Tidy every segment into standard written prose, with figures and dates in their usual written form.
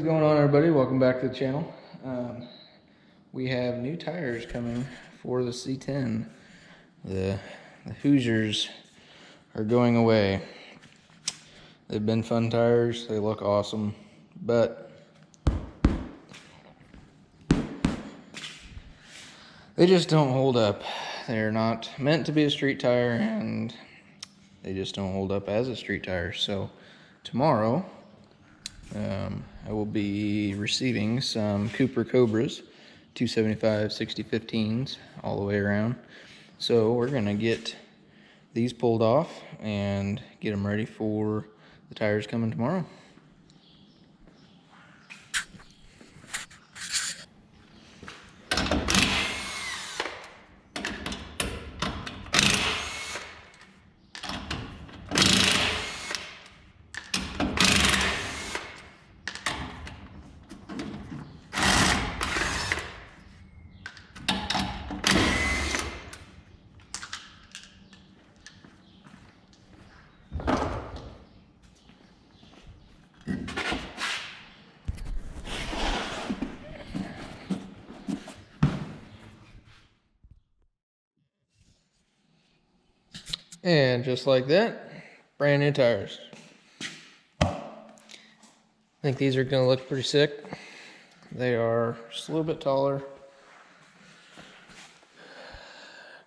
What's going on, everybody? Welcome back to the channel. We have new tires coming for the C10. The Hoosiers are going away. They've been fun tires. They look awesome, but they just don't hold up. They're not meant to be a street tire, and they just don't hold up as a street tire. So tomorrow, I will be receiving some Cooper Cobras, 275 60-15s all the way around. So we're gonna get these pulled off and get them ready for the tires coming tomorrow. And just like that, brand new tires. I think these are gonna look pretty sick. They are just a little bit taller.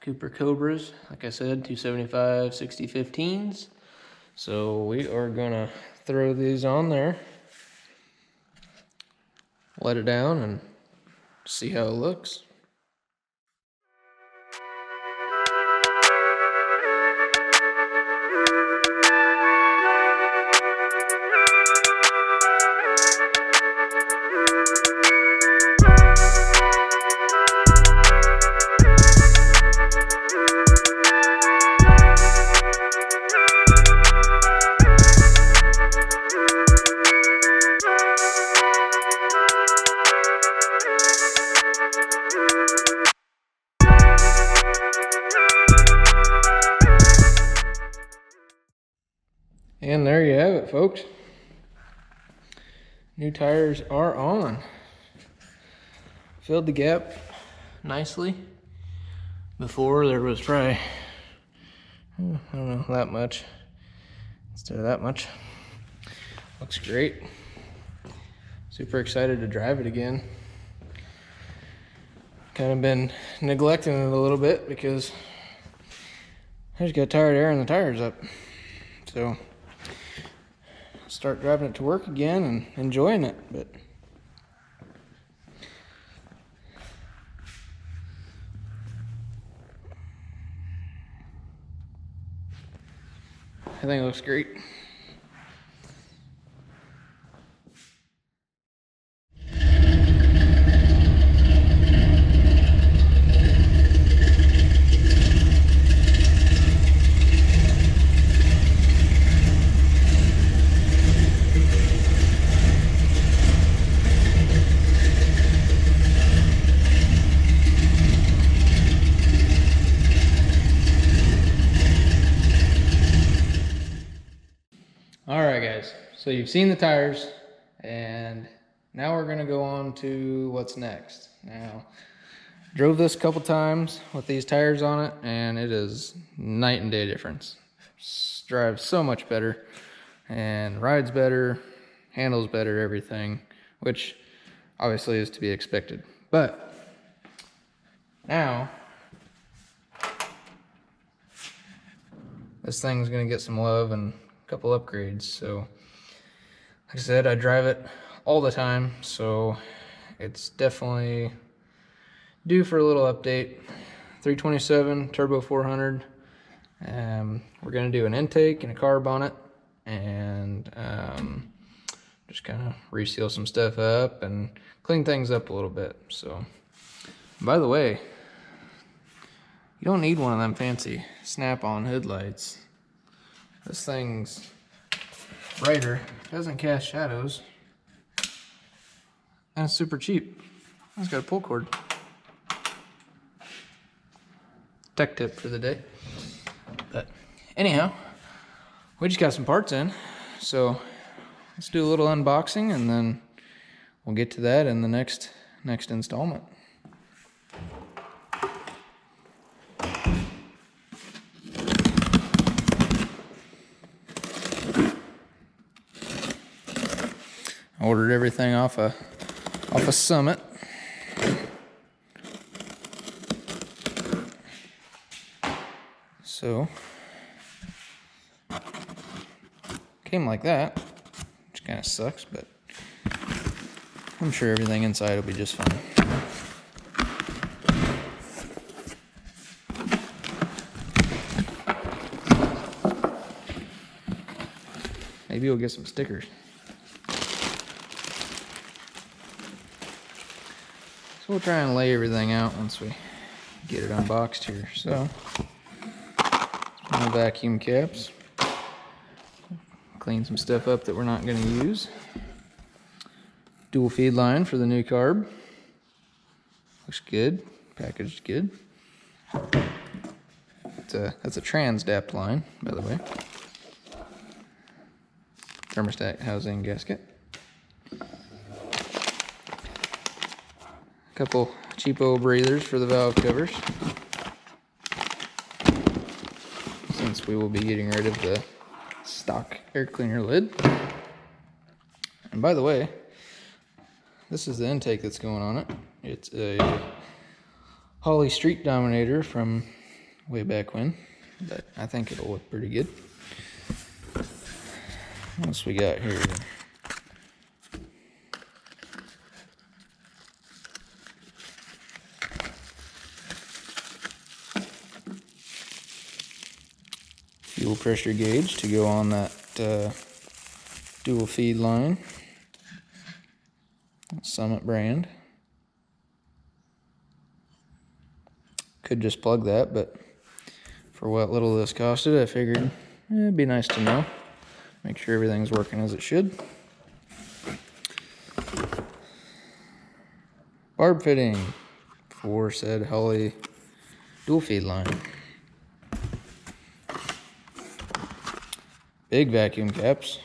Cooper Cobras, like I said, 275 60-15s. So we are gonna throw these on there, let it down, and see how it looks. And there you have it, folks. New tires are on. Filled the gap nicely. Before there was probably, I don't know, that much. Instead of that much. Looks great. Super excited to drive it again. Kind of been neglecting it a little bit because I just got tired of airing the tires up. So start driving it to work again and enjoying it, but I think it looks great. All right, guys, so you've seen the tires, and now we're gonna go on to what's next. Now, drove this a couple times with these tires on it, and it is night and day difference. Drives so much better, and rides better, handles better, everything, which obviously is to be expected. But now, this thing's gonna get some love and couple upgrades. So like I said, I drive it all the time, so it's definitely due for a little update. 327 turbo 400. We're gonna do an intake and a carb on it, and just kind of reseal some stuff up and clean things up a little bit. So, by the way, you don't need one of them fancy snap-on headlights. This thing's brighter, doesn't cast shadows, and it's super cheap. It's got a pull cord. Tech tip for the day. But anyhow, we just got some parts in, so let's do a little unboxing and then we'll get to that in the next installment. I ordered everything off a Summit. So came like that, which kind of sucks, but I'm sure everything inside will be just fine. Maybe we'll get some stickers. So we'll try and lay everything out once we get it unboxed here. So, my vacuum caps. Clean some stuff up that we're not going to use. Dual feed line for the new carb. Looks good. Packaged good. That's a trans-dapped line, by the way. Thermostat housing gasket. Couple cheapo breathers for the valve covers, since we will be getting rid of the stock air cleaner lid. And by the way, this is the intake that's going on it. It's a Holley Street Dominator from way back when, but I think it'll look pretty good. What else we got here? Fuel pressure gauge to go on that dual feed line. Summit brand. Could just plug that, but for what little this costed, I figured it'd be nice to know. Make sure everything's working as it should. Barb fitting for said Holley dual feed line. Big vacuum caps.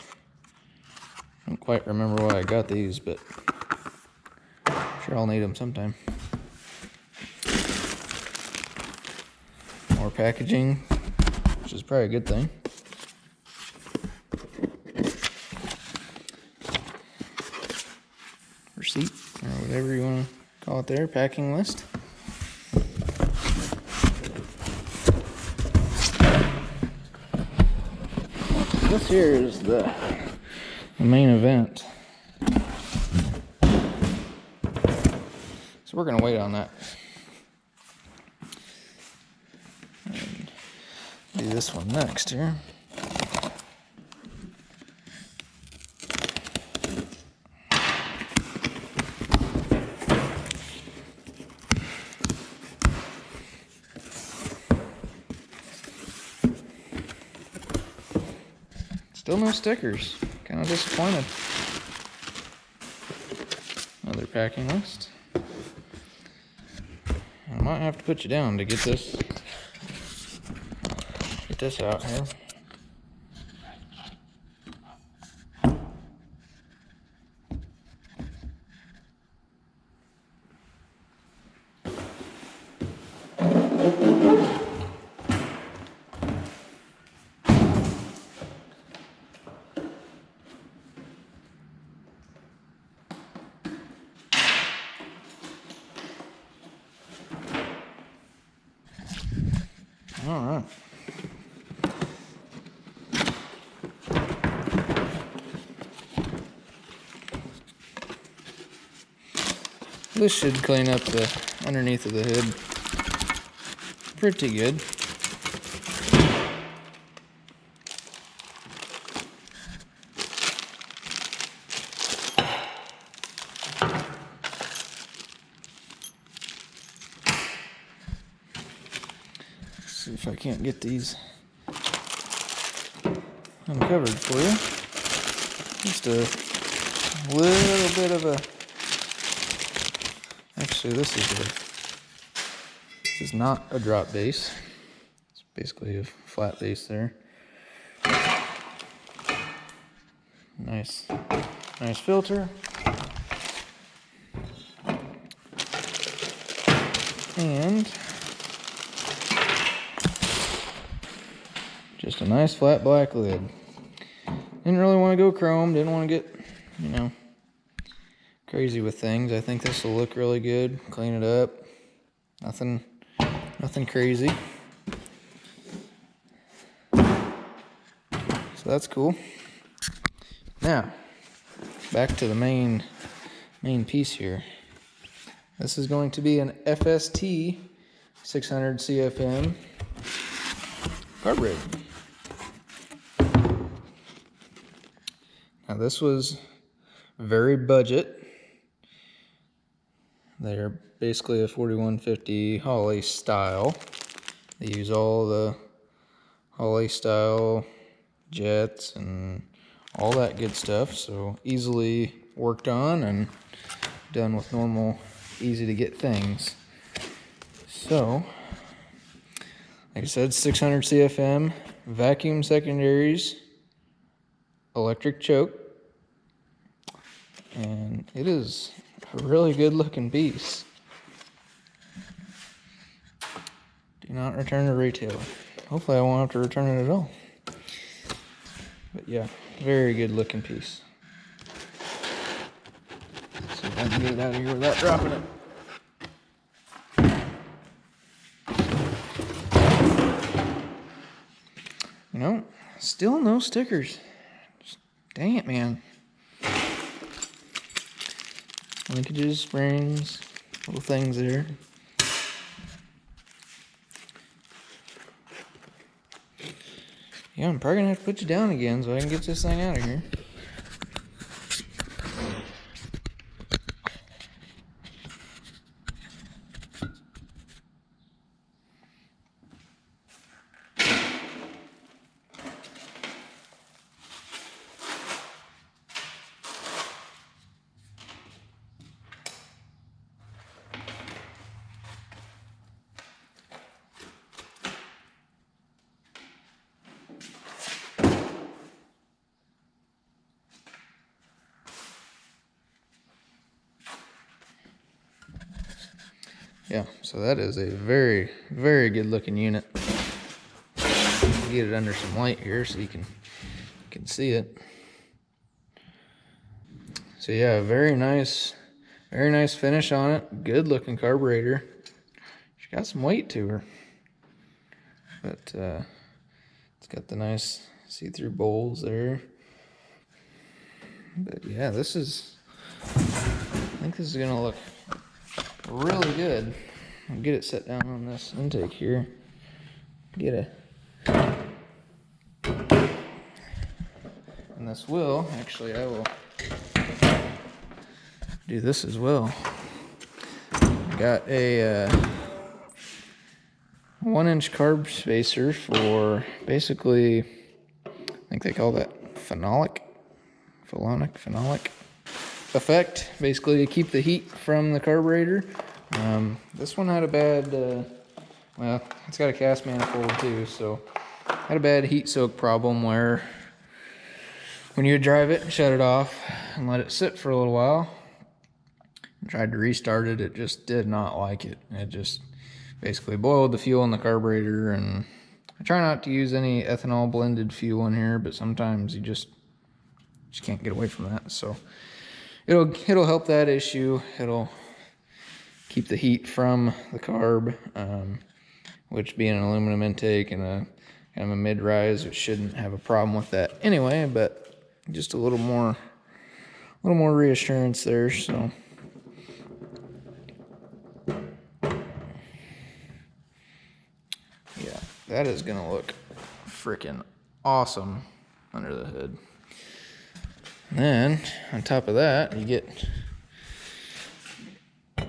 Don't quite remember why I got these, but sure I'll need them sometime. More packaging, which is probably a good thing. Receipt, or whatever you want to call it there, packing list. This here is the main event. So we're going to wait on that. And do this one next here. Still no stickers. Kind of disappointed. Another packing list. I might have to put you down to get this out here. All right. This should clean up the underneath of the hood pretty good. See if I can't get these uncovered for you. Just a little bit of a... Actually, this is not a drop base. It's basically a flat base there. Nice filter. And just a nice flat black lid. Didn't really want to go chrome, didn't want to get, you know, crazy with things. I think this will look really good. Clean it up. Nothing crazy. So that's cool. Now, back to the main piece here. This is going to be an FST 600 CFM carburetor. Now this was very budget. They're basically a 4150 Holley style. They use all the Holley style jets and all that good stuff, so easily worked on and done with normal, easy to get things. So, like I said, 600 CFM, vacuum secondaries, electric choke, and it is a really good looking piece. Do not return to retailer. Hopefully I won't have to return it at all. But yeah, very good looking piece. See if I can get it out of here without dropping it. You know, still no stickers. Just, dang it, man. Linkages, springs, little things there. Yeah, I'm probably gonna have to put you down again so I can get this thing out of here. Yeah, so that is a very, very good looking unit. Get it under some light here so you can see it. So yeah, very nice finish on it. Good looking carburetor. She got some weight to her, but it's got the nice see-through bowls there. But yeah, I think this is gonna look really good. I'll get it set down on this intake here. And this will, actually I will do this as well. I got a 1-inch carb spacer for basically, I think they call that phenolic effect, basically to keep the heat from the carburetor. This one had a bad, well, it's got a cast manifold too, so had a bad heat soak problem where when you would drive it, shut it off and let it sit for a little while, and tried to restart it, it just did not like it. It just basically boiled the fuel in the carburetor, and I try not to use any ethanol blended fuel in here, but sometimes you just can't get away from that. So it'll help that issue. It'll keep the heat from the carb, which being an aluminum intake and a kind of a mid-rise, it shouldn't have a problem with that anyway, but just a little more reassurance there. So yeah, that is gonna look freaking awesome under the hood. And then on top of that, you get, I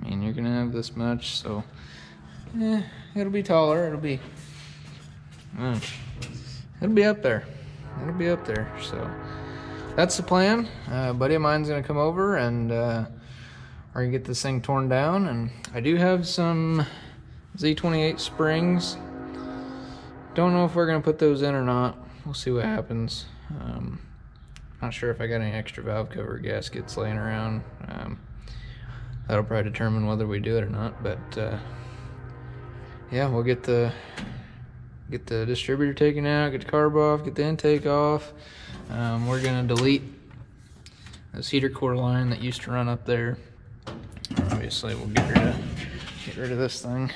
mean, you're gonna have this much, so it'll be taller. It'll be up there. It'll be up there. So that's the plan. A buddy of mine's gonna come over and we're gonna get this thing torn down. And I do have some Z28 springs. Don't know if we're gonna put those in or not. We'll see what happens. Not sure if I got any extra valve cover gaskets laying around. that'll probably determine whether we do it or not. But yeah, we'll get the distributor taken out, get the carb off, get the intake off. We're gonna delete this heater core line that used to run up there. Obviously, we'll get rid of this thing.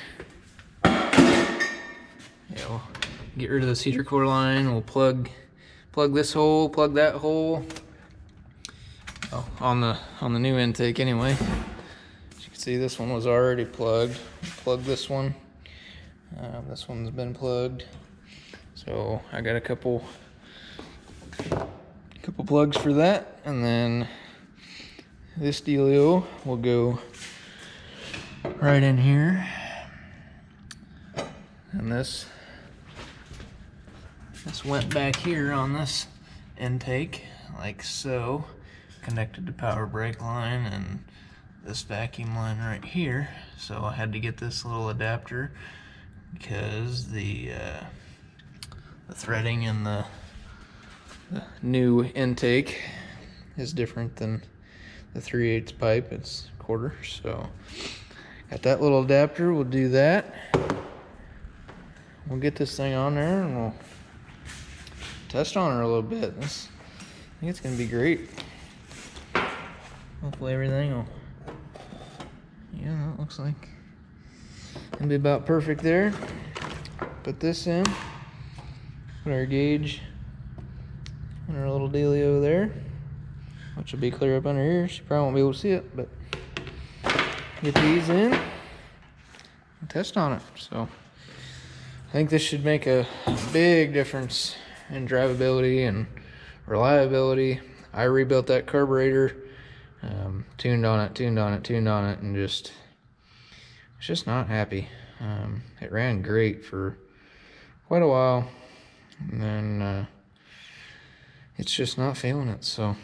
Yeah, we'll get rid of this heater core line. We'll plug this hole, plug that hole. Oh, on the new intake anyway. As you can see, this one was already plugged. Plug this one. This one's been plugged. So I got a couple plugs for that, and then this dealio will go right in here. And this went back here on this intake, like so, connected to power brake line and this vacuum line right here. So I had to get this little adapter because the threading in the new intake is different than the 3/8 pipe. It's quarter. So got that little adapter. We'll do that. We'll get this thing on there and we'll test on her a little bit. I think it's gonna be great. Hopefully everything will, yeah, that looks like it'll be about perfect there. Put this in, put our gauge and our little dealio there, which will be clear up under here. She probably won't be able to see it, but get these in and test on it. So I think this should make a big difference in drivability and reliability. I rebuilt that carburetor, tuned on it, and it's just not happy. It ran great for quite a while, and then it's just not feeling it. So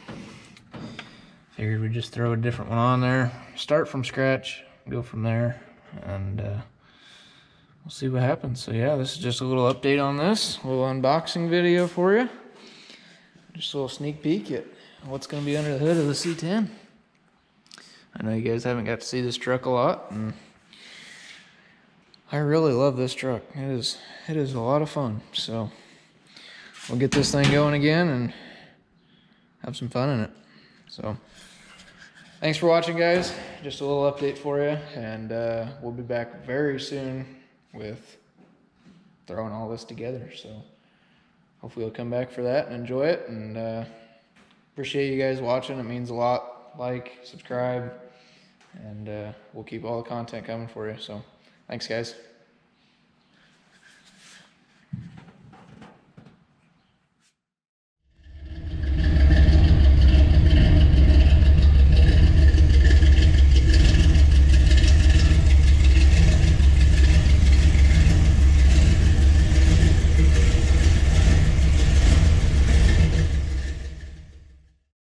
figured we'd just throw a different one on there, start from scratch, go from there, and we'll see what happens. So yeah, this is just a little update on this, a little unboxing video for you. Just a little sneak peek at what's going to be under the hood of the C10. I know you guys haven't got to see this truck a lot, and I really love this truck. It is a lot of fun. So we'll get this thing going again and have some fun in it. So thanks for watching, guys. Just a little update for you, and we'll be back very soon with throwing all this together. So hopefully you'll come back for that and enjoy it, and appreciate you guys watching. It means a lot. Like, subscribe, and we'll keep all the content coming for you. So thanks, guys.